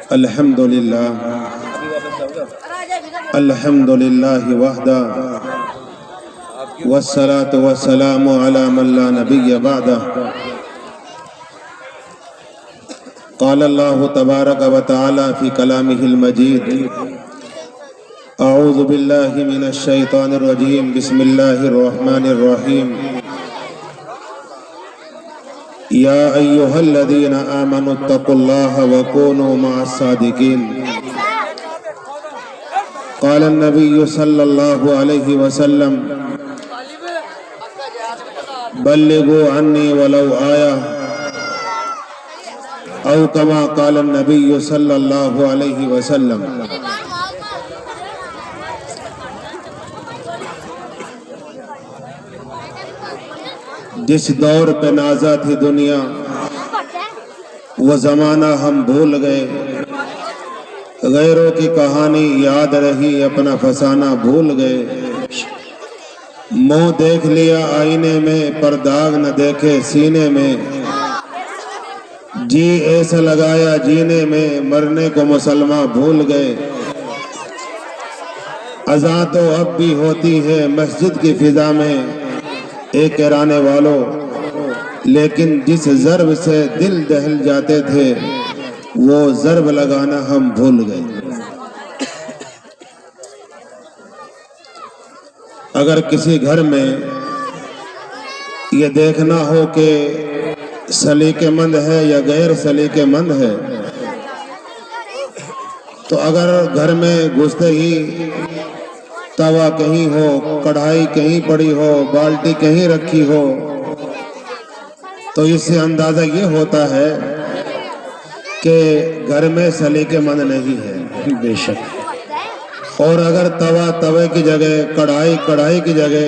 الحمدللہ الحمدللہ وحدہ والصلاة والسلام علی من لا نبی بعدہ قال اللہ تبارک و تعالی فی کلامہ المجید اعوذ باللہ من الشیطان الرجیم بسم اللہ الرحمن الرحیم یا ایہا الذین آمنوا اتقوا اللہ وکونوا مع الصادقین قال النبی صلی اللہ علیہ وسلم بلغوا عنی ولو آیا او کما قال النبی صلی اللہ علیہ وسلم۔ جس دور پہ نازا تھی دنیا وہ زمانہ ہم بھول گئے، غیروں کی کہانی یاد رہی اپنا فسانہ بھول گئے، منہ دیکھ لیا آئینے میں پر داغ نہ دیکھے سینے میں، جی ایسا لگایا جینے میں مرنے کو مسلمان بھول گئے، اذان تو اب بھی ہوتی ہے مسجد کی فضا میں اے کرانے والوں، لیکن جس ضرب سے دل دہل جاتے تھے وہ ضرب لگانا ہم بھول گئے۔ اگر کسی گھر میں یہ دیکھنا ہو کہ سلیقے مند ہے یا غیر سلیقے مند ہے، تو اگر گھر میں گھستے ہی توا کہیں ہو، کڑھائی کہیں پڑی ہو، بالٹی کہیں رکھی ہو، تو اس سے اندازہ یہ ہوتا ہے کہ گھر میں سلیقے مند نہیں ہے بے شک۔ اور اگر توا توے کی جگہ، کڑھائی کڑھائی کی جگہ،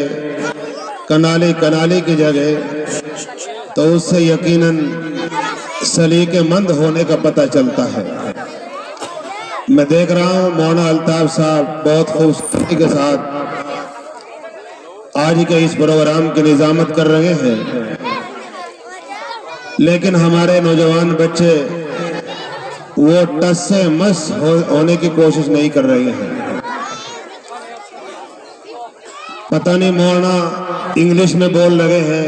کنالی کنالی کی جگہ، تو اس سے یقیناً سلیقے مند ہونے کا پتہ چلتا ہے۔ میں دیکھ رہا ہوں مولانا الطاف صاحب بہت خوبصورتی کے ساتھ آج کے اس پروگرام کی نظامت کر رہے ہیں، لیکن ہمارے نوجوان بچے وہ ٹس سے مس ہونے کی کوشش نہیں کر رہے ہیں۔ پتہ نہیں مولانا انگلش میں بول رہے ہیں،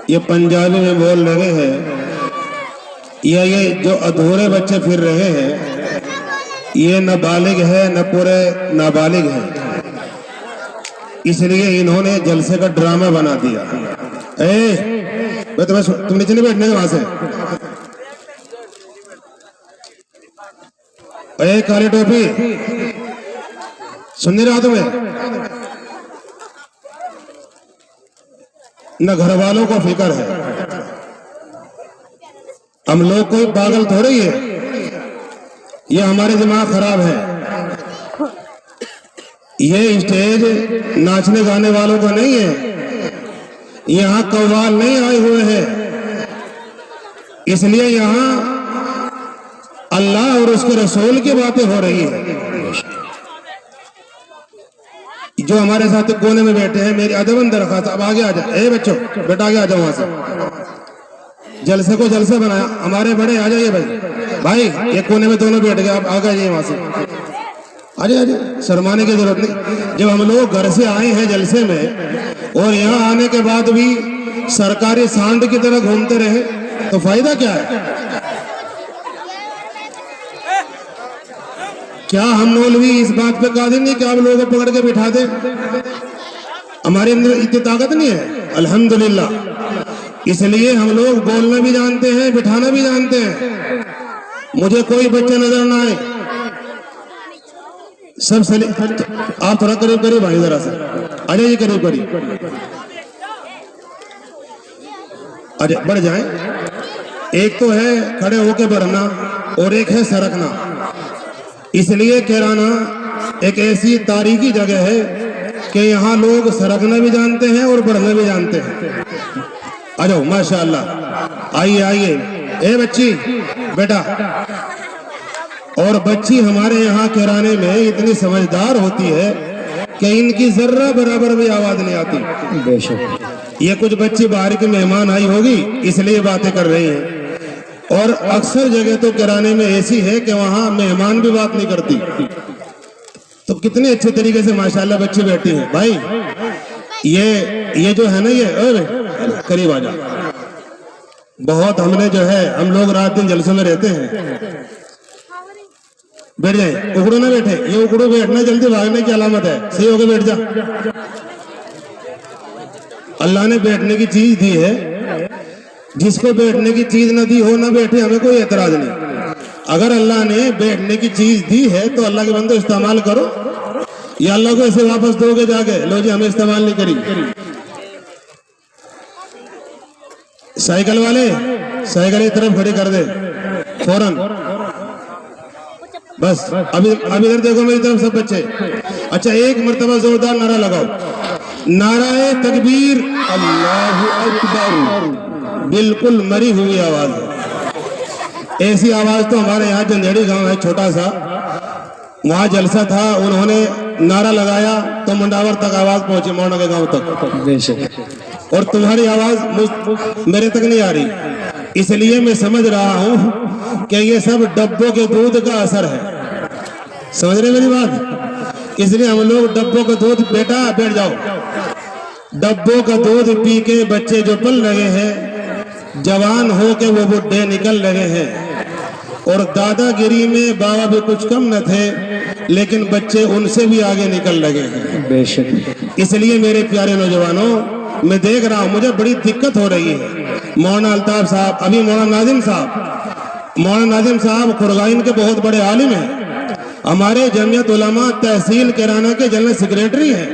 یہ پنجابی میں بول رہے ہیں، یا یہ جو ادھورے بچے پھر رہے ہیں یہ نہ بالغ ہے نہ پورے نابالغ ہیں، اس لیے انہوں نے جلسے کا ڈرامہ بنا دیا۔ تم نیچے نہیں بیٹھنے کے وہاں سے، اے کالی ٹوپی سن نہیں رہا تمہیں؟ نہ گھر والوں کو فکر ہے، ہم لوگ کوئی پاگل تھوڑی ہے، یہ ہمارے دماغ خراب ہے۔ یہ اسٹیج ناچنے گانے والوں کا نہیں ہے، یہاں قوال نہیں آئے ہوئے ہیں، اس لیے یہاں اللہ اور اس کے رسول کی باتیں ہو رہی ہیں۔ جو ہمارے ساتھ کونے میں بیٹھے ہیں میری ادباً درخواست، اب آگے آ جائیں، اے بچوں بیٹا آگے آ جاؤ، وہاں سے جلسے کو جلسے بنایا، ہمارے بڑے آ جائیے بھائی یہ کونے میں دونوں بیٹھ گئے، آپ آگے آ جائیے، وہاں سے آ جائیے، شرمانے کی ضرورت نہیں۔ جب ہم لوگ گھر سے آئے ہیں جلسے میں اور یہاں آنے کے بعد بھی سرکاری سانڈ کی طرح گھومتے رہے تو فائدہ کیا ہے؟ کیا ہم مولوی اس بات پہ قادر نہیں کہ آپ لوگوں کو پکڑ کے بٹھا دیں؟ ہمارے اندر اتنی طاقت نہیں ہے الحمدللہ، اس لیے ہم لوگ بولنا بھی جانتے ہیں، بٹھانا بھی جانتے ہیں۔ مجھے کوئی بچہ نظر نہ آئے، سب آپ تھوڑا قریب قریب آئیے، ذرا سے آ جائیے قریب قریب، بڑھ جائیں۔ ایک تو ہے کھڑے ہو کے بڑھنا اور ایک ہے سرکنا، اس لیے کہرانا ایک ایسی تاریخی جگہ ہے کہ یہاں لوگ سرکنا بھی جانتے ہیں اور بڑھنا بھی جانتے ہیں۔ آ جاؤ ماشاءاللہ، آئیے آئیے، اے بچی بیٹا۔ اور بچی ہمارے یہاں کہرانے میں اتنی سمجھدار ہوتی ہے کہ ان کی ذرہ برابر بھی آواز نہیں آتی. بے شک. یہ کچھ بچی باہر کے مہمان آئی ہوگی اس لیے باتیں کر رہی ہیں, اور اکثر جگہ تو کرانے میں ایسی ہے کہ وہاں مہمان بھی بات نہیں کرتی. تو کتنے اچھے طریقے سے ماشاءاللہ بچے بیٹھی ہیں. بھائی یہ جو ہے نا, یہ قریب آ جا. بہت ہم نے جو ہے, ہم لوگ رات دن جلسوں میں رہتے ہیں. بیٹھ جائیں, اکڑو نہ بیٹھے. یہ اکڑو بیٹھنا جلدی بھاگنے کی علامت ہے. صحیح ہو کے بیٹھ جا. اللہ نے بیٹھنے کی چیز دی ہے, جس کو بیٹھنے کی چیز نہ دی ہو نہ بیٹھے, ہمیں کوئی اعتراض نہیں. اگر اللہ نے بیٹھنے کی چیز دی ہے تو اللہ کے بندو استعمال کرو, یا اللہ کو ایسے واپس دو گے جا کے, لو جی ہمیں استعمال نہیں کری. سائیکل والے سائیکل ایک طرف کھڑی کر دے فوراً. بس اب ادھر دیکھو میری طرف سب بچے. اچھا ایک مرتبہ زوردار نعرہ لگاؤ, نعرہ تکبیر, اللہ اکبر. بالکل مری ہوئی آواز ہے. ایسی آواز تو ہمارے یہاں جندھیڑی گاؤں ہے چھوٹا سا, وہاں جلسہ تھا, انہوں نے نعرہ لگایا تو منڈاور تک آواز پہنچی, مونا کے گاؤں تک. بے شک. اور تمہاری آواز میرے تک نہیں آ رہی. اس لیے میں سمجھ رہا ہوں کہ یہ سب ڈبوں کے دودھ کا اثر ہے. سمجھ رہے میری بات؟ اس لیے ہم لوگ ڈبوں کا دودھ, بیٹا بیٹھ جاؤ, ڈبوں کا دودھ پی کے بچے جو پل رہے ہیں, جوان ہو کے وہ بڈھے نکل رہے ہیں. اور دادا گیری میں بابا بھی کچھ کم نہ تھے, لیکن بچے ان سے بھی آگے نکل لگے ہیں. بے شک. اس لیے میرے پیارے نوجوانوں, میں دیکھ رہا ہوں مجھے بڑی دقت ہو رہی ہے. مولانا الطاف صاحب, ابھی مولانا ناظم صاحب خرگائن کے بہت بڑے عالم ہیں, ہمارے جمعیت علماء تحصیل کیرانہ کے جنرل سیکریٹری ہیں.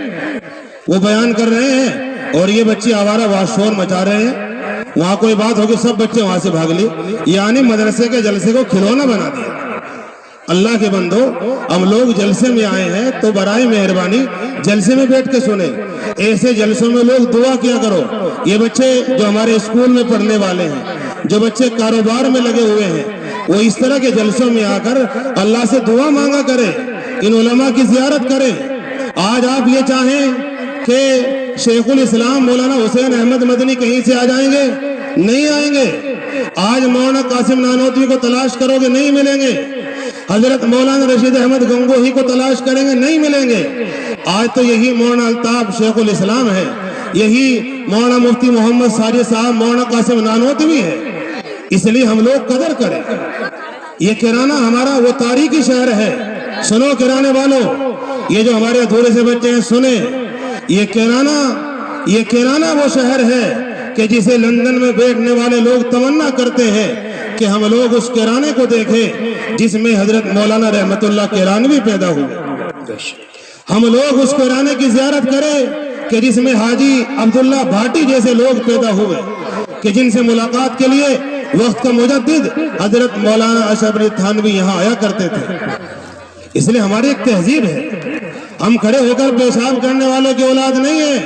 وہ بیان کر رہے ہیں اور یہ بچے آوارہ وہاں شور مچا رہے ہیں. وہاں کوئی بات ہوگی سب بچے وہاں سے بھاگ لی, یعنی مدرسے کے جلسے کو کھلونا بنا دیا. اللہ کے بندو, ہم لوگ جلسے میں آئے ہیں تو برائے مہربانی جلسے میں بیٹھ کے سنیں. ایسے جلسوں میں لوگ دعا کیا کرو. یہ بچے جو ہمارے اسکول میں پڑھنے والے ہیں, جو بچے کاروبار میں لگے ہوئے ہیں, وہ اس طرح کے جلسوں میں آ کر اللہ سے دعا مانگا کریں, ان علماء کی زیارت کریں. آج آپ یہ چاہیں کہ شیخ الاسلام مولانا حسین احمد مدنی کہیں سے آ جائیں گے, نہیں آئیں گے. آج مولانا قاسم نانوتوی کو تلاش کرو گے, نہیں ملیں گے. حضرت مولانا رشید احمد گنگوہی کو تلاش کریں گے, نہیں ملیں گے. آج تو یہی مولانا الطاف شیخ الاسلام ہے, یہی مولانا مفتی محمد ساجد صاحب مولانا قاسم نانوتوی ہے. اس لیے ہم لوگ قدر کریں. یہ کیرانہ ہمارا وہ تاریخی شہر ہے. سنو کیرانے والوں, یہ جو ہمارے ادھورے سے بچے ہیں سنیں, یہ کیرانہ وہ شہر ہے کہ جسے لندن میں بیٹھنے والے لوگ تمنا کرتے ہیں کہ ہم لوگ اس کیرانے کو دیکھیں جس میں حضرت مولانا رحمت اللہ کیرانوی پیدا ہوئے. ہم لوگ اس کیرانے کی زیارت کریں کہ جس میں حاجی عبداللہ بھاٹی جیسے لوگ پیدا ہوئے, کہ جن سے ملاقات کے لیے وقت کا مجدد حضرت مولانا اشرف علی تھانوی یہاں آیا کرتے تھے. اس لیے ہماری ایک تہذیب ہے, ہم کھڑے ہو کر پیشاب کرنے والوں کی اولاد نہیں ہے.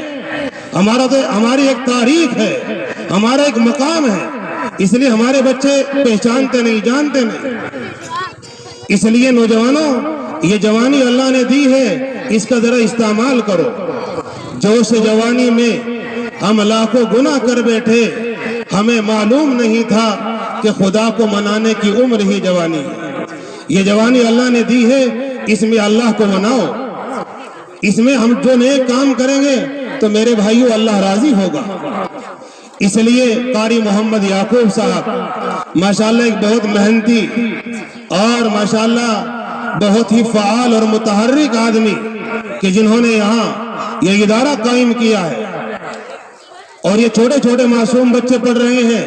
ہماری ایک تاریخ ہے, ہمارا ایک مقام ہے. اس لیے ہمارے بچے پہچانتے نہیں, جانتے نہیں. اس لیے نوجوانوں, یہ جوانی اللہ نے دی ہے, اس کا ذرا استعمال کرو. جوش جوانی میں ہم لاکھوں گناہ کر بیٹھے, ہمیں معلوم نہیں تھا کہ خدا کو منانے کی عمر ہی جوانی ہے. یہ جوانی اللہ نے دی ہے, اس میں اللہ کو مناؤ. اس میں ہم جو نیک کام کریں گے تو میرے بھائیو اللہ راضی ہوگا. اس لیے قاری محمد یعقوب صاحب ماشاءاللہ ایک بہت محنتی اور ماشاءاللہ بہت ہی فعال اور متحرک آدمی, کہ جنہوں نے یہاں یہ ادارہ قائم کیا ہے, اور یہ چھوٹے چھوٹے معصوم بچے پڑھ رہے ہیں.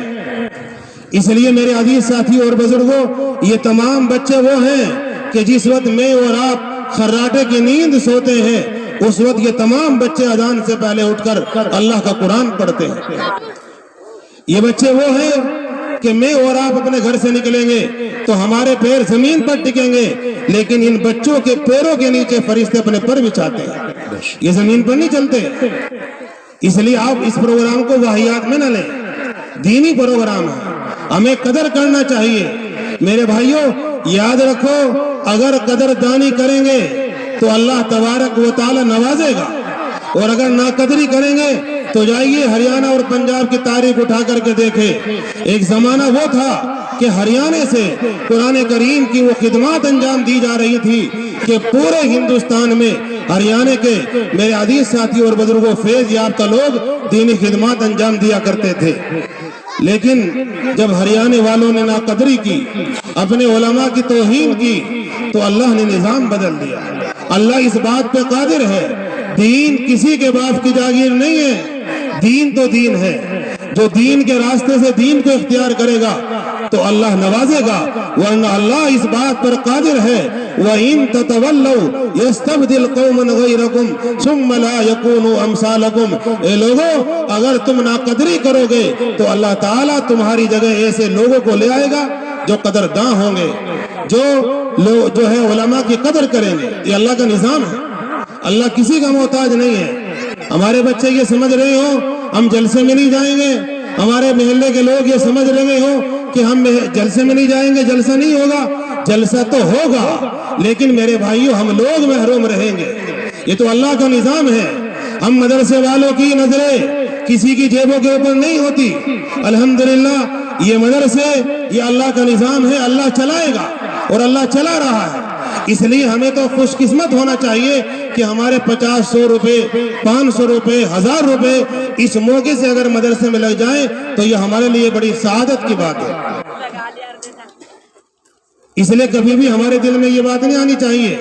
اس لیے میرے عزیز ساتھی اور بزرگوں, یہ تمام بچے وہ ہیں کہ جس وقت میں اور آپ خراٹے کی نیند سوتے ہیں, اس وقت یہ تمام بچے اذان سے پہلے اٹھ کر اللہ کا قرآن پڑھتے ہیں. یہ بچے وہ ہیں کہ میں اور آپ اپنے گھر سے نکلیں گے تو ہمارے پیر زمین پر ٹکیں گے, لیکن ان بچوں کے پیروں کے نیچے فرشتے اپنے پر بچھاتے ہیں, یہ زمین پر نہیں چلتے. اس لیے آپ اس پروگرام کو واہیات میں نہ لیں, دینی پروگرام ہے, ہمیں قدر کرنا چاہیے. میرے بھائیوں یاد رکھو, اگر قدر دانی کریں گے تو اللہ تبارک و تعالی نوازے گا، اور اگر ناقدری کریں گے تو جائیے ہریانہ اور پنجاب کی تاریخ اٹھا کر کے دیکھے، ایک زمانہ وہ تھا کہ ہریانے سے قرآن کریم کی وہ خدمات انجام دی جا رہی تھی کہ پورے ہندوستان میں ہریانے کے میرے عزیز ساتھی اور بزرگوں فیض یافتہ لوگ دینی خدمات انجام دیا کرتے تھے۔ لیکن جب ہریانے والوں نے ناقدری کی، اپنے علماء کی توہین کی، تو اللہ نے نظام بدل دیا۔ اللہ اس بات پہ قادر ہے، دین کسی کے باپ کی جاگیر نہیں ہے، دین تو دین ہے، جو دین کے راستے سے دین کو اختیار کرے گا تو اللہ نوازے گا، ورنہ اللہ اس بات پر قادر ہے وَإِن تَتَوَلَّوْا يَسْتَبْدِلْ قَوْمًا غَيْرَكُمْ ثُمَّ لَا يَكُونُوا أَمْثَالَكُمْ۔ اے لوگوں، اگر تم ناقدری کرو گے تو اللہ تعالیٰ تمہاری جگہ ایسے لوگوں کو لے آئے گا جو قدرداں ہوں گے، جو ہے علماء کی قدر کریں گے۔ یہ اللہ کا نظام ہے، اللہ کسی کا محتاج نہیں ہے۔ ہمارے بچے یہ سمجھ رہے ہوں ہم جلسے میں نہیں جائیں گے، ہمارے محلے کے لوگ یہ سمجھ رہے ہوں کہ ہم جلسے میں نہیں جائیں گے، جلسہ نہیں ہوگا، جلسہ تو ہوگا، لیکن میرے بھائیوں ہم لوگ محروم رہیں گے۔ یہ تو اللہ کا نظام ہے۔ ہم مدرسے والوں کی نظریں کسی کی جیبوں کے اوپر نہیں ہوتی۔ الحمدللہ یہ مدرسے، یہ اللہ کا نظام ہے، اللہ چلائے گا اور اللہ چلا رہا ہے۔ اس لیے ہمیں تو خوش قسمت ہونا چاہیے کہ ہمارے 50-100 روپے، 500 روپے، 1000 روپے اس موقع سے اگر مدرسے میں لگ جائیں تو یہ ہمارے لیے بڑی سعادت کی بات ہے۔ اس لیے کبھی بھی ہمارے دل میں یہ بات نہیں آنی چاہیے۔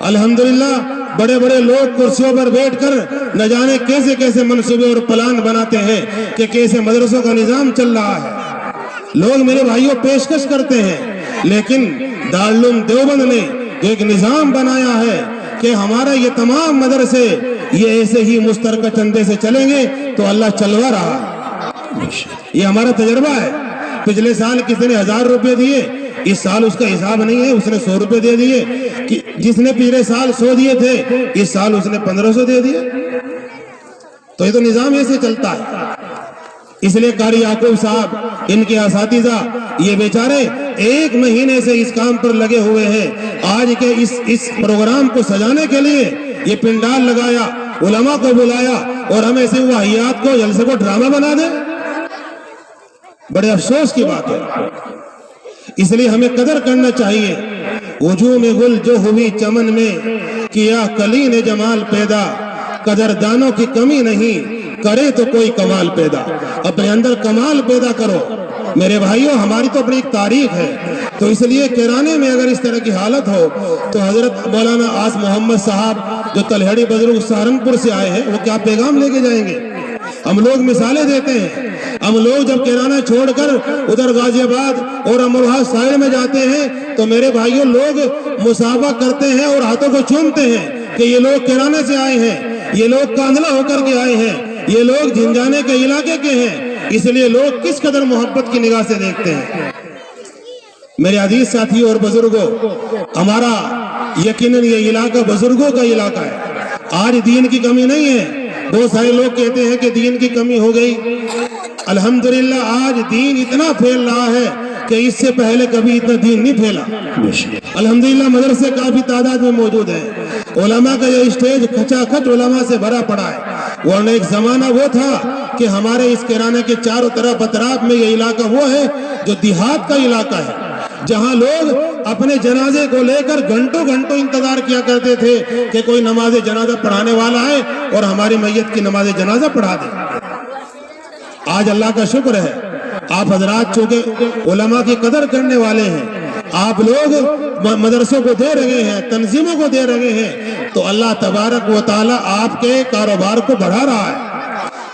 الحمدللہ بڑے بڑے لوگ کرسیوں پر بیٹھ کر نہ جانے کیسے کیسے منصوبے اور پلان بناتے ہیں کہ کیسے مدرسوں کا نظام چل رہا ہے۔ لوگ میرے بھائیوں پیشکش کرتے ہیں، لیکن دارالعلوم دیوبند نے جو ایک نظام بنایا ہے کہ ہمارا یہ تمام مدرسے یہ ایسے ہی مشترکہ چندے سے چلیں گے تو اللہ چلوا رہا ہے۔ یہ ہمارا تجربہ ہے۔ پچھلے سال کسی نے 1000 روپے دیے، اس سال اس کا حساب نہیں ہے، اس نے 100 روپے دے دیے۔ جس نے پچھلے سال 100 دیے تھے اس سال اس نے 1500 دے دیے۔ تو یہ تو نظام ایسے چلتا ہے۔ اس لیے قاری یعقوب صاحب، ان کے اساتذہ، یہ بیچارے 1 مہینے سے اس کام پر لگے ہوئے ہیں۔ آج کے اس پروگرام کو سجانے کے لیے یہ پنڈال لگایا، علماء کو بلایا، اور ہم ایسے واہیات کو جلسے کو ڈرامہ بنا دیں، بڑے افسوس کی بات ہے۔ اس لیے ہمیں قدر کرنا چاہیے۔ وجوہ میں گل جو ہوئی چمن میں، کیا کلی نے جمال پیدا، قدردانوں کی کمی نہیں، کرے تو کوئی کمال پیدا۔ اپنے اندر کمال پیدا کرو۔ میرے بھائیوں، ہماری تو اپنی ایک تاریخ ہے، تو اس لیے کیرانے میں اگر اس طرح کی حالت ہو تو حضرت مولانا آس محمد صاحب جو تلہڑی بزرگ سہارنپور سے آئے ہیں، وہ کیا پیغام لے کے جائیں گے؟ ہم لوگ مثالیں دیتے ہیں۔ ہم لوگ جب کیرانا چھوڑ کر ادھر غازی آباد اور امروہہ سائڈ میں جاتے ہیں تو میرے بھائیوں لوگ مصافحہ کرتے ہیں اور ہاتھوں کو چومتے ہیں کہ یہ لوگ کیرانے سے آئے ہیں، یہ لوگ کاندھلا ہو کر کے آئے ہیں، یہ لوگ جھنجھانے کے علاقے کے ہیں۔ اس لیے لوگ کس قدر محبت کی نگاہ سے دیکھتے ہیں۔ میرے عزیز ساتھی اور بزرگوں، ہمارا یقیناً یہ علاقہ بزرگوں کا علاقہ ہے۔ آج دین کی کمی نہیں ہے۔ بہت سارے لوگ کہتے ہیں کہ دین کی کمی ہو گئی۔ الحمدللہ آج دین اتنا پھیل رہا ہے کہ اس سے پہلے کبھی اتنا دین نہیں پھیلا۔ الحمدللہ مدرسے کافی تعداد میں موجود ہیں۔ علماء کا یہ اسٹیج کھچا کھچ علماء سے بھرا پڑا ہے، ورنہ ایک زمانہ وہ تھا کہ ہمارے اس کیرانے کے چاروں طرف اطراف میں یہ علاقہ وہ ہے جو دیہات کا علاقہ ہے، جہاں لوگ اپنے جنازے کو لے کر گھنٹوں گھنٹوں انتظار کیا کرتے تھے کہ کوئی نماز جنازہ پڑھانے والا ہے اور ہماری میت کی نماز جنازہ پڑھا دے۔ آج اللہ کا شکر ہے، آپ حضرات چونکہ علماء کی قدر کرنے والے ہیں، آپ لوگ مدرسوں کو دے رہے ہیں، تنظیموں کو دے رہے ہیں، تو اللہ تبارک و تعالیٰ آپ کے کاروبار کو بڑھا رہا ہے۔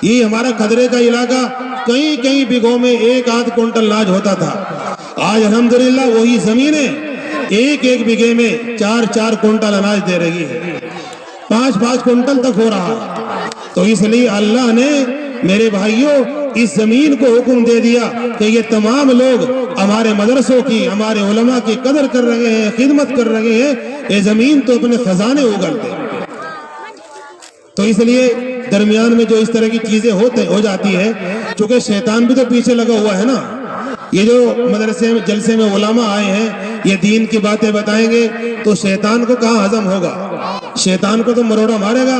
یہ ہمارا کھدرے کا علاقہ کئی بیگھوں میں 1-8 کنٹل اناج ہوتا تھا۔ آج الحمدللہ وہی زمینیں 1 بیگھے میں 4 کنٹل اناج دے رہی ہے، 5 کنٹل تک ہو رہا ہے۔ تو اس لیے اللہ نے میرے بھائیوں اس زمین کو حکم دے دیا کہ یہ تمام لوگ ہمارے مدرسوں کی، ہمارے علماء کی قدر کر رہے ہیں، خدمت کر رہے ہیں۔ یہ زمین تو اپنے خزانے اگل دے۔ تو اس لیے درمیان میں جو اس طرح کی چیزیں ہو جاتی ہے، چونکہ شیطان بھی تو پیچھے لگا ہوا ہے نا، یہ جو مدرسے میں جلسے میں علماء آئے ہیں یہ دین کی باتیں بتائیں گے تو شیطان کو کہاں ہضم ہوگا؟ شیطان کو تو مروڑا مارے گا.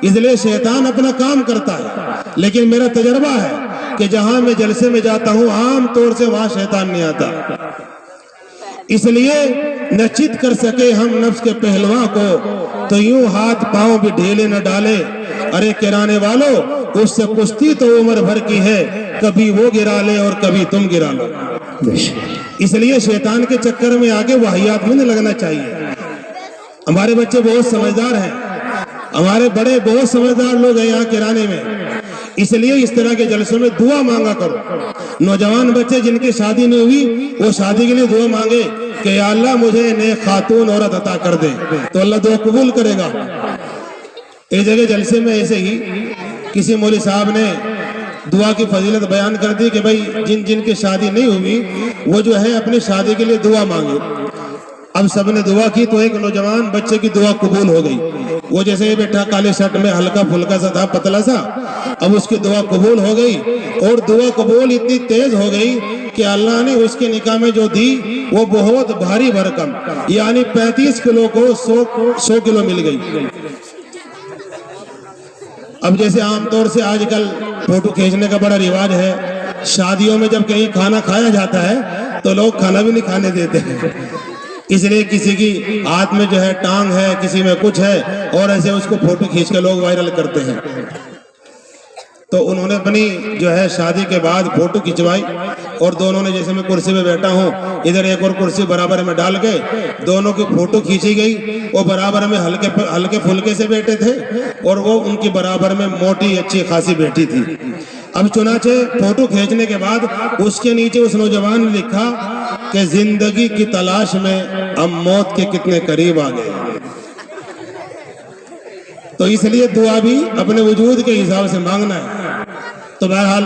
اس لیے شیطان اپنا کام کرتا ہے، لیکن میرا تجربہ ہے کہ جہاں میں جلسے میں جاتا ہوں عام طور سے وہاں شیطان نہیں آتا. اس لیے نہ چت کر سکے ہم نفس کے پہلواں کو تو یوں ہاتھ پاؤں بھی ڈھیلے نہ ڈالے. ارے کرانے والوں اس سے کشتی تو عمر بھر کی ہے، کبھی وہ گرا لے اور کبھی تم گرا لو. اس لیے شیطان کے چکر میں آگے واہیات میں نہیں لگنا چاہیے. ہمارے بچے بہت سمجھدار ہیں، ہمارے بڑے بہت سمجھدار لوگ ہیں یہاں کرانے میں. اس لیے اس طرح کے جلسوں میں دعا مانگا کرو. نوجوان بچے جن کی شادی نہیں ہوئی وہ شادی کے لیے دعا مانگے کہ یا اللہ مجھے نیک خاتون عورت عطا کر دے، تو اللہ دعا قبول کرے گا. ایک جگہ جلسے میں ایسے ہی کسی مولوی صاحب نے دعا کی فضیلت بیان کر دی کہ بھائی جن جن کی شادی نہیں ہوئی وہ جو ہے اپنی شادی کے لیے دعا مانگے. اب سب نے دعا کی تو ایک نوجوان بچے کی دعا قبول ہو گئی. وہ جیسے ہی بیٹھا کالے شرٹ میں ہلکا پھلکا سا تھا، پتلا سا، اب اس کی دعا قبول ہو گئی. اور دعا قبول اتنی تیز ہو گئی کہ اللہ نے اس کے نکاح میں جو دی وہ بہت بھاری بھرکم، یعنی 35 کلو کو 100 کلو مل گئی. اب جیسے عام طور سے آج کل فوٹو کھینچنے کا بڑا رواج ہے، شادیوں میں جب کہیں کھانا کھایا جاتا ہے تو لوگ کھانا بھی نہیں کھانے دیتے ہیں. اس لیے کسی کی ہاتھ میں جو ہے ٹانگ ہے، کسی میں کچھ ہے، اور ایسے اس کو فوٹو کھینچ کے لوگ وائرل کرتے ہیں. تو انہوں نے اپنی جو ہے شادی کے بعد فوٹو کھنچوائی اور دونوں نے، جیسے میں کرسی میں بیٹھا ہوں ادھر ایک اور کرسی برابر میں ڈال کے دونوں کی فوٹو کھینچی گئی. وہ برابر میں ہلکے پھلکے سے بیٹھے تھے اور وہ ان کی برابر میں موٹی اچھی خاصی بیٹھی تھی. اب چنانچہ فوٹو کھینچنے کے بعد اس کے نیچے اس نوجوان نے لکھا کہ زندگی کی تلاش میں ہم موت کے کتنے قریب آ گئے. تو اس لیے دعا بھی اپنے وجود کے حساب سے مانگنا ہے. تو بہرحال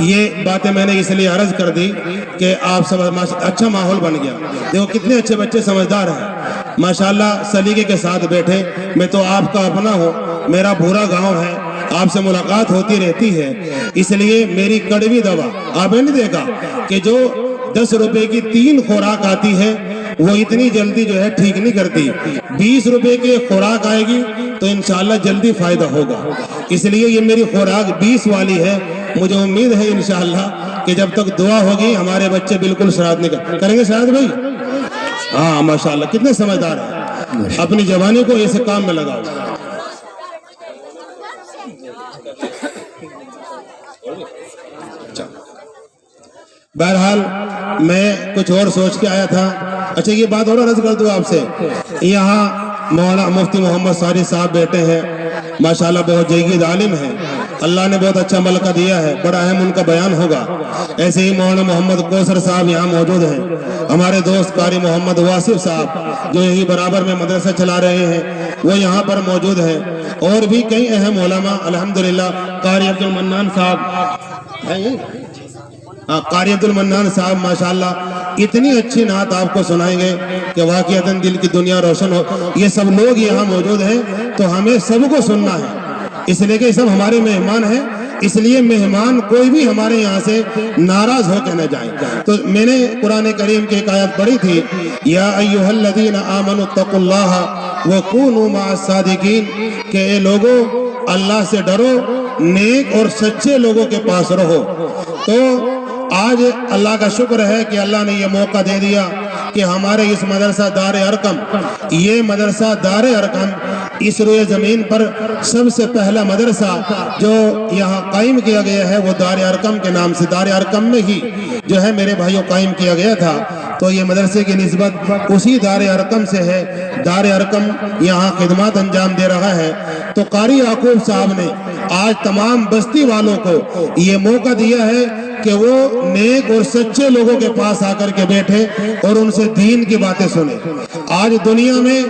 یہ باتیں میں نے اس لیے عرض کر دی کہ آپ سب اچھا ماحول بن گیا. دیکھو کتنے اچھے بچے سمجھدار ہیں ماشاءاللہ، سلیقے کے ساتھ بیٹھے. میں تو آپ کا اپنا ہوں، میرا بھورا گاؤں ہے، آپ سے ملاقات ہوتی رہتی ہے. اس لیے میری کڑوی دوا آپ نے نہیں دیکھا کہ جو 10 روپے کی 3 خوراک آتی ہے وہ اتنی جلدی جو ہے ٹھیک نہیں کرتی. 20 روپے کی خوراک آئے گی تو انشاءاللہ جلدی فائدہ ہوگا. اس لیے یہ میری خوراک 20 والی ہے. مجھے امید ہے انشاءاللہ کہ جب تک دعا ہوگی ہمارے بچے بالکل شرارت نہیں کریں گے. شرارت بھائی؟ ہاں ماشاءاللہ کتنے سمجھدار ہیں. اپنی جوانی کو ایسے کام میں لگاؤ. بہرحال میں کچھ اور سوچ کے آیا تھا. اچھا یہ بات اور عرض کر دوں آپ سے، یہاں مولانا مفتی محمد صاری صاحب بیٹھے ہیں، ماشاءاللہ بہت جید عالم ہیں، اللہ نے بہت اچھا ملکہ دیا ہے، بڑا اہم ان کا بیان ہوگا. ایسے ہی مولانا محمد کوثر صاحب یہاں موجود ہیں. ہمارے دوست قاری محمد واصف صاحب جو یہی برابر میں مدرسہ چلا رہے ہیں وہ یہاں پر موجود ہیں. اور بھی کئی اہم علماء الحمدللہ. قاری عبد المنان صاحب، قاری عبد المنان صاحب ماشاءاللہ اتنی اچھی نعت آپ کو سنائیں گے کہ واقعتاً دل کی دنیا روشن ہو. یہ سب لوگ یہاں موجود ہیں تو ہمیں سب کو سننا ہے، اس لیے کہ سب ہمارے مہمان ہیں. اس لیے مہمان کوئی بھی ہمارے یہاں سے ناراض ہو کے نہ جائیں. تو میں نے قرآن کریم کی ایک آیت پڑھی تھی، یا ایھا الذین آمنوا اتقوا اللہ وکونوا مع الصادقین، کہ اے لوگو اللہ سے ڈرو، نیک اور سچے لوگوں کے پاس رہو. تو آج اللہ کا شکر ہے کہ اللہ نے یہ موقع دے دیا کہ ہمارے اس مدرسہ دار ارقم، یہ مدرسہ دار ارقم اس روئے زمین پر سب سے پہلا مدرسہ جو یہاں قائم کیا گیا ہے وہ دار ارقم کے نام سے، دار ارقم میں ہی جو ہے میرے بھائیوں قائم کیا گیا تھا. تو یہ مدرسے کی نسبت اسی دار ارقم سے ہے. دار ارقم یہاں خدمات انجام دے رہا ہے. تو قاری یعقوب صاحب نے آج تمام بستی والوں کو یہ موقع دیا ہے کہ وہ نیک اور سچے لوگوں کے پاس آ کر کے بیٹھے اور ان سے دین کی باتیں سنیں. آج دنیا میں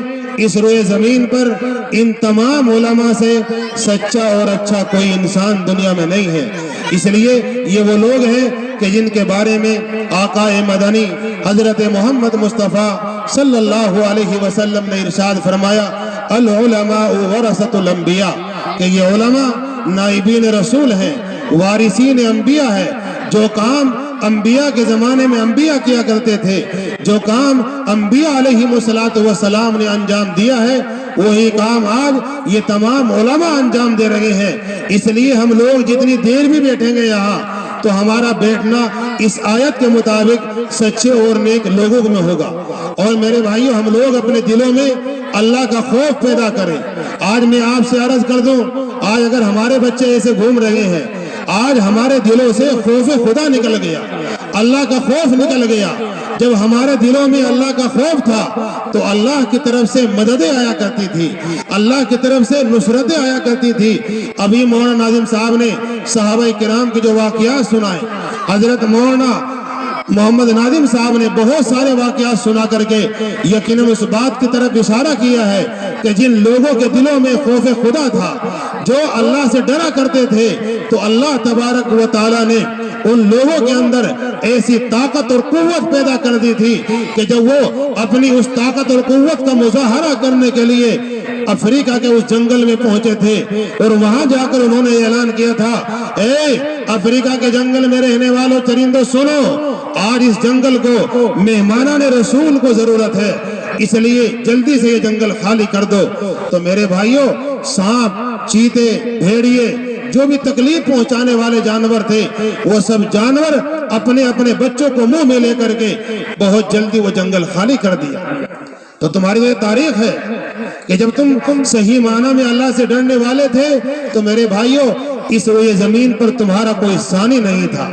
اس روئے زمین پر ان تمام علماء سے سچا اور اچھا کوئی انسان دنیا میں نہیں ہے. اس لیے یہ وہ لوگ ہیں کہ جن کے بارے میں آقا مدنی حضرت محمد مصطفیٰ صلی اللہ علیہ وسلم نے ارشاد فرمایا، العلماء ورثۃ الانبیاء، کہ یہ علماء نائبین رسول ہیں، وارثین انبیاء ہے. جو کام انبیاء کے زمانے میں انبیاء کیا کرتے تھے، جو کام انبیاء علیہم السلام نے انجام دیا ہے وہی کام آج یہ تمام علماء انجام دے رہے ہیں۔ اس لیے ہم لوگ جتنی دیر بھی بیٹھیں گے یہاں تو ہمارا بیٹھنا اس آیت کے مطابق سچے اور نیک لوگوں میں ہوگا۔ اور میرے بھائیوں، ہم لوگ اپنے دلوں میں اللہ کا خوف پیدا کریں۔ آج میں آپ سے عرض کر دوں، آج اگر ہمارے بچے ایسے گھوم رہے ہیں، آج ہمارے دلوں سے خوف خدا نکل گیا، اللہ کا خوف نکل گیا۔ جب ہمارے دلوں میں اللہ کا خوف تھا تو اللہ کی طرف سے مددیں آیا کرتی تھی، اللہ کی طرف سے نصرتیں آیا کرتی تھی۔ ابھی مولانا ناظم صاحب نے صحابہ کرام کے جو واقعات سنائے، حضرت مولانا محمد ناظم صاحب نے بہت سارے واقعات سنا کر کے یقیناً اس بات کی طرف اشارہ کیا ہے کہ جن لوگوں کے دلوں میں خوف خدا تھا، جو اللہ سے ڈرا کرتے تھے، تو اللہ تبارک و تعالیٰ نے ان لوگوں کے اندر ایسی طاقت اور قوت پیدا کر دی تھی کہ جب وہ اپنی اس طاقت اور قوت کا مظاہرہ کرنے کے لیے افریقہ کے اس جنگل میں پہنچے تھے اور وہاں جا کر انہوں نے اعلان کیا تھا، اے افریقہ کے جنگل میں رہنے والوں چرندوں سنو، آج اس جنگل کو مہمانان رسول کو ضرورت ہے، اس لیے جلدی سے یہ جنگل خالی کر دو۔ تو میرے بھائیوں، سانپ، چیتے، بھیڑیے، جو بھی تکلیف پہنچانے والے جانور تھے، وہ سب جانور اپنے اپنے بچوں کو منہ میں لے کر کے بہت جلدی وہ جنگل خالی کر دیا۔ تو تمہاری یہ تاریخ ہے کہ جب تم صحیح معنی میں اللہ سے ڈرنے والے تھے تو میرے بھائیوں، اس روئے زمین پر تمہارا کوئی ثانی نہیں تھا۔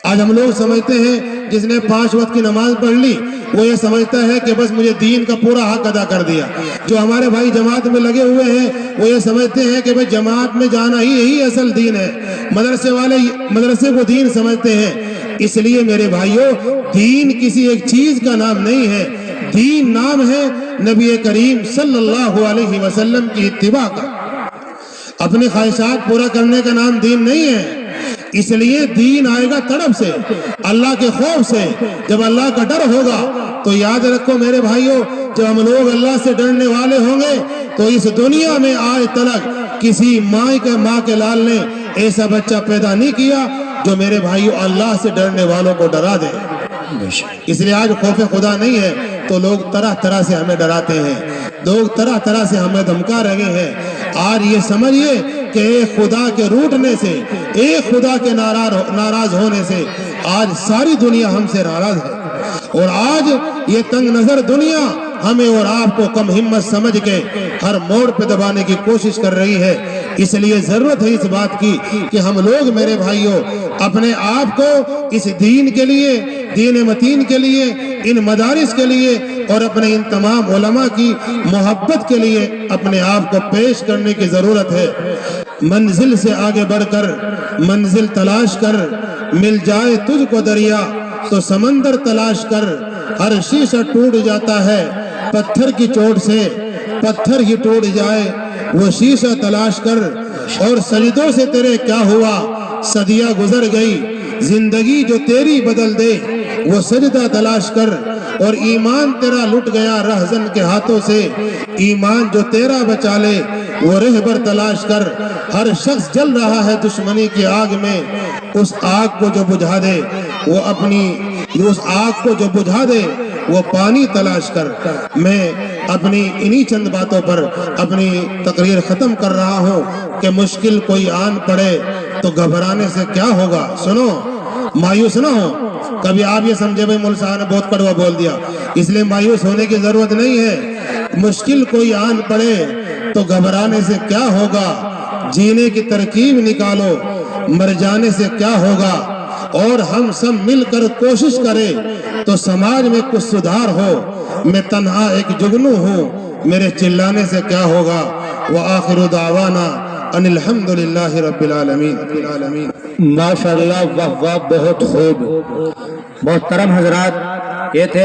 آج ہم لوگ سمجھتے ہیں جس نے 5 وقت کی نماز پڑھ لی وہ یہ سمجھتا ہے کہ بس مجھے دین کا پورا حق ادا کر دیا۔ جو ہمارے بھائی جماعت میں لگے ہوئے ہیں وہ یہ سمجھتے ہیں کہ بھئی جماعت میں جانا ہی یہی اصل دین ہے، مدرسے والے مدرسے کو دین سمجھتے ہیں۔ اس لیے میرے بھائیوں، دین کسی ایک چیز کا نام نہیں ہے، دین نام ہے نبی کریم صلی اللہ علیہ وسلم کی اتباع کا۔ اپنی خواہشات پورا کرنے کا نام دین نہیں ہے۔ اس لیے دین آئے گا طرف سے، اللہ کے خوف سے۔ جب اللہ کا ڈر ہوگا تو یاد رکھو میرے بھائیوں، جب ہم لوگ اللہ سے ڈرنے والے ہوں گے تو اس دنیا میں آج تک کسی ماں کے لال نے ایسا بچہ پیدا نہیں کیا جو میرے بھائیوں اللہ سے ڈرنے والوں کو ڈرا دے۔ اس لیے آج خوف خدا نہیں ہے تو لوگ طرح طرح سے ہمیں ڈراتے ہیں، لوگ طرح طرح سے ہمیں دھمکا رہے ہیں۔ آج یہ سمجھیے کہ ایک خدا کے روٹنے سے، ایک خدا کے ناراض ہونے سے آج ساری دنیا ہم سے ناراض ہے، اور آج یہ تنگ نظر دنیا ہمیں اور آپ کو کم ہمت سمجھ کے ہر موڑ پہ دبانے کی کوشش کر رہی ہے۔ اس لیے ضرورت ہے اس بات کی کہ ہم لوگ میرے بھائیوں اپنے آپ کو اس دین کے لیے، دین متین کے لیے، ان مدارس کے لیے اور اپنے ان تمام علماء کی محبت کے لیے اپنے آپ کو پیش کرنے کی ضرورت ہے۔ منزل سے آگے بڑھ کر منزل تلاش کر، مل جائے تجھ کو دریا تو سمندر تلاش کر، ہر شیشہ ٹوٹ جاتا ہے پتھر کی چوٹ سے، پتھر ہی ٹوٹ جائے وہ شیشہ تلاش کر، اور سجدوں سے تیرے کیا ہوا، صدیاں گزر گئی، زندگی جو تیری بدل دے وہ سجدہ تلاش کر، اور ایمان تیرا لٹ گیا رہزن کے ہاتھوں سے، ایمان جو تیرا بچا لے وہ رہبر تلاش کر، ہر شخص جل رہا ہے دشمنی کی آگ میں، اس آگ کو جو بجھا دے وہ اس آگ کو جو بجھا دے وہ پانی تلاش کر۔ میں اپنی انہی چند باتوں پر اپنی تقریر ختم کر رہا ہوں کہ مشکل کوئی آن پڑے تو گھبرانے سے کیا ہوگا، سنو مایوس نہ ہو۔ کبھی آپ یہ سمجھے بھئی مول صاحب نے بہت کڑوا بول دیا، اس لیے مایوس ہونے کی ضرورت نہیں ہے۔ مشکل کوئی آن پڑے تو گھبرانے سے کیا ہوگا، جینے کی ترکیب نکالو، مر جانے سے کیا ہوگا، اور ہم سب مل کر کوشش کریں تو سماج میں کچھ سدھار ہو۔ میں تنہا ایک جگنو ہوں، میرے چلانے سے کیا ہوگا۔ وآخر دعوانا ان الحمدللہ رب العالمین۔ ماشاءاللہ، واہ واہ، بہت خوب۔ محترم حضرات، یہ تھے